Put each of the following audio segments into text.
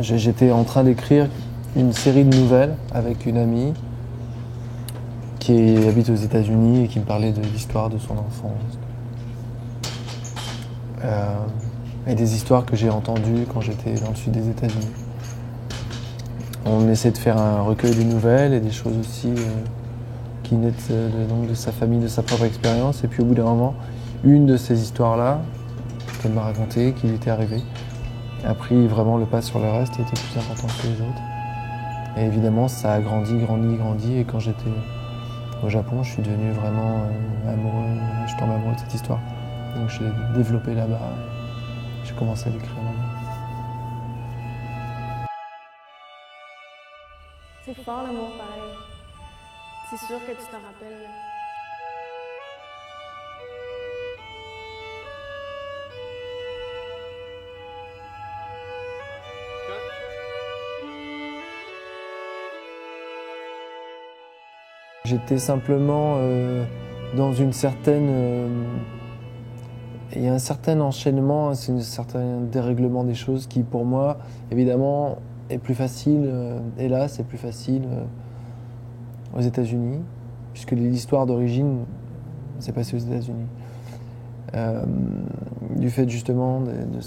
J'étais en train d'écrire une série de nouvelles avec une amie qui habite aux États-Unis et qui me parlait de l'histoire de son enfance. Et des histoires que j'ai entendues quand j'étais dans le sud des États-Unis. On essaie de faire un recueil de nouvelles et des choses aussi qui naissent donc de sa famille, de sa propre expérience. Et puis au bout d'un moment, une de ces histoires-là, qu'elle m'a racontée, qui lui était arrivée, a pris vraiment le pas sur le reste et était plus importante que les autres. Et évidemment, ça a grandi. Et quand j'étais au Japon, je suis devenu vraiment amoureux, je tombe amoureux de cette histoire. Donc je l'ai développée là-bas et j'ai commencé à l'écrire là-bas. C'est fort l'amour pareil. C'est sûr que tu t'en rappelles. J'étais simplement dans une certaine... il y a un certain enchaînement, c'est un certain dérèglement des choses qui, pour moi, évidemment, est plus facile, hélas, est plus facile aux États-Unis, puisque l'histoire d'origine s'est passée aux États-Unis. Du fait justement de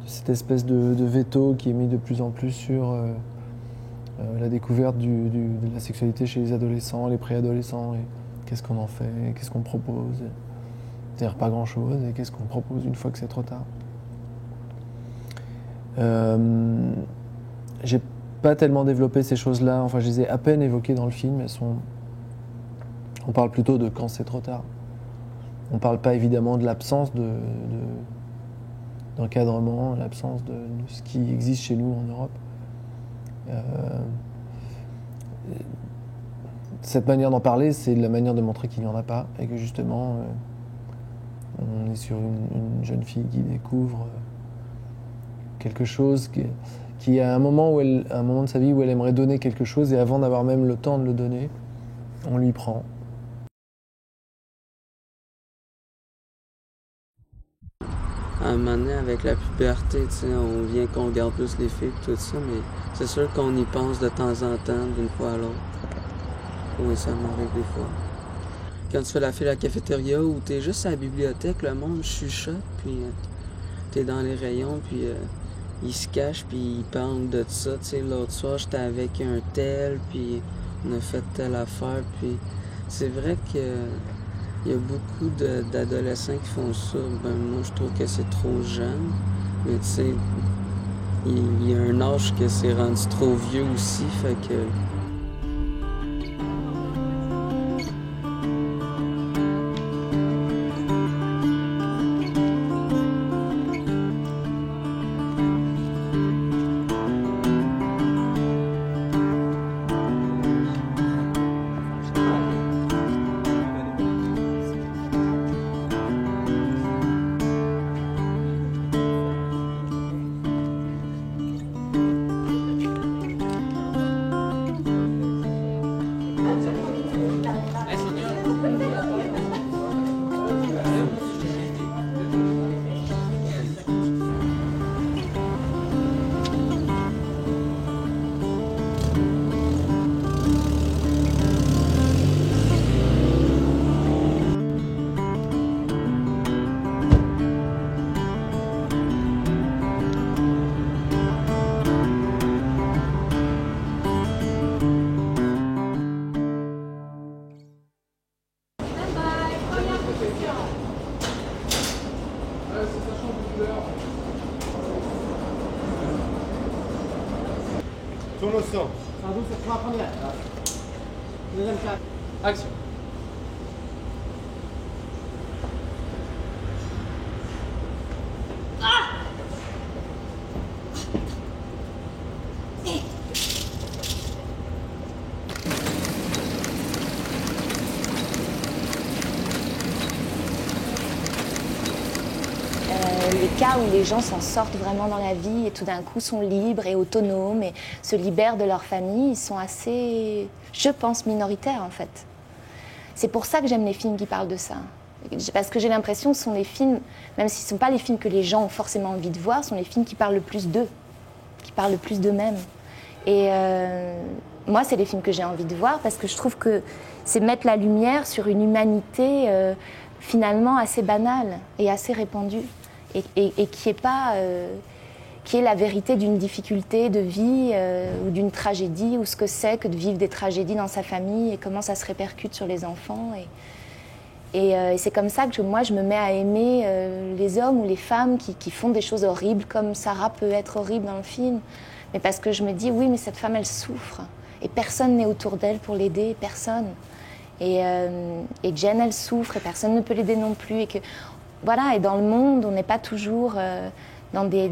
cette espèce de veto qui est mis de plus en plus sur la découverte de la sexualité chez les adolescents, les préadolescents, et qu'est-ce qu'on en fait, qu'est-ce qu'on propose. C'est-à-dire pas grand-chose, et qu'est-ce qu'on propose une fois que c'est trop tard. J'ai pas tellement développé ces choses-là, enfin je les ai à peine évoquées dans le film, on parle plutôt de quand c'est trop tard. On parle pas évidemment de l'absence d'encadrement, l'absence de ce qui existe chez nous en Europe. Cette manière d'en parler, c'est la manière de montrer qu'il n'y en a pas, et que justement, on est sur une jeune fille qui découvre quelque chose qui a un moment de sa vie où elle aimerait donner quelque chose, et avant d'avoir même le temps de le donner, on lui prend. À un moment donné, avec la puberté, on vient qu'on regarde plus les filles et tout ça, mais c'est sûr qu'on y pense de temps en temps, d'une fois à l'autre. Oui, ça m'arrive des fois. Quand tu fais la file à la cafétéria ou t'es juste à la bibliothèque, le monde chuchote, puis t'es dans les rayons, puis ils se cachent, puis ils parlent de ça. L'autre soir, j'étais avec un tel, puis on a fait telle affaire, puis c'est vrai que il y a beaucoup d'adolescents qui font ça. Ben, moi, je trouve que c'est trop jeune. Mais tu sais, il y a un âge que c'est rendu trop vieux aussi, fait que... Tourne au centre. 112, c'est 3 première. Deuxième cap. Action. Les cas où les gens s'en sortent vraiment dans la vie et tout d'un coup sont libres et autonomes et se libèrent de leur famille, ils sont assez, je pense, minoritaires en fait. C'est pour ça que j'aime les films qui parlent de ça. Parce que j'ai l'impression que ce sont les films, même s'ils ne sont pas les films que les gens ont forcément envie de voir, ce sont les films qui parlent le plus d'eux. parlent le plus d'eux-mêmes. Et moi, c'est les films que j'ai envie de voir parce que je trouve que c'est mettre la lumière sur une humanité finalement assez banale et assez répandue et qui est pas... qui est la vérité d'une difficulté de vie ou d'une tragédie, ou ce que c'est que de vivre des tragédies dans sa famille et comment ça se répercute sur les enfants. Et c'est comme ça que moi, je me mets à aimer les hommes ou les femmes qui font des choses horribles, comme Sarah peut être horrible dans le film. Mais parce que je me dis, oui, mais cette femme, elle souffre. Et personne n'est autour d'elle pour l'aider, personne. Et Jen, elle souffre et personne ne peut l'aider non plus. Et que, voilà, et dans le monde, on n'est pas toujours... dans des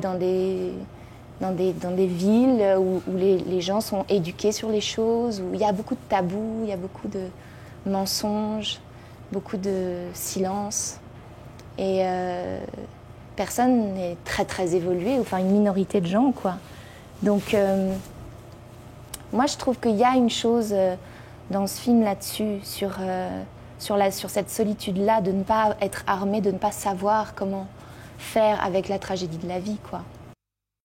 villes où les gens sont éduqués sur les choses, où il y a beaucoup de tabous, il y a beaucoup de mensonges, beaucoup de silence. Et personne n'est très très évolué, enfin une minorité de gens, quoi. Donc moi je trouve qu'il y a une chose dans ce film là-dessus, sur cette solitude-là, de ne pas être armé, de ne pas savoir comment faire avec la tragédie de la vie, quoi.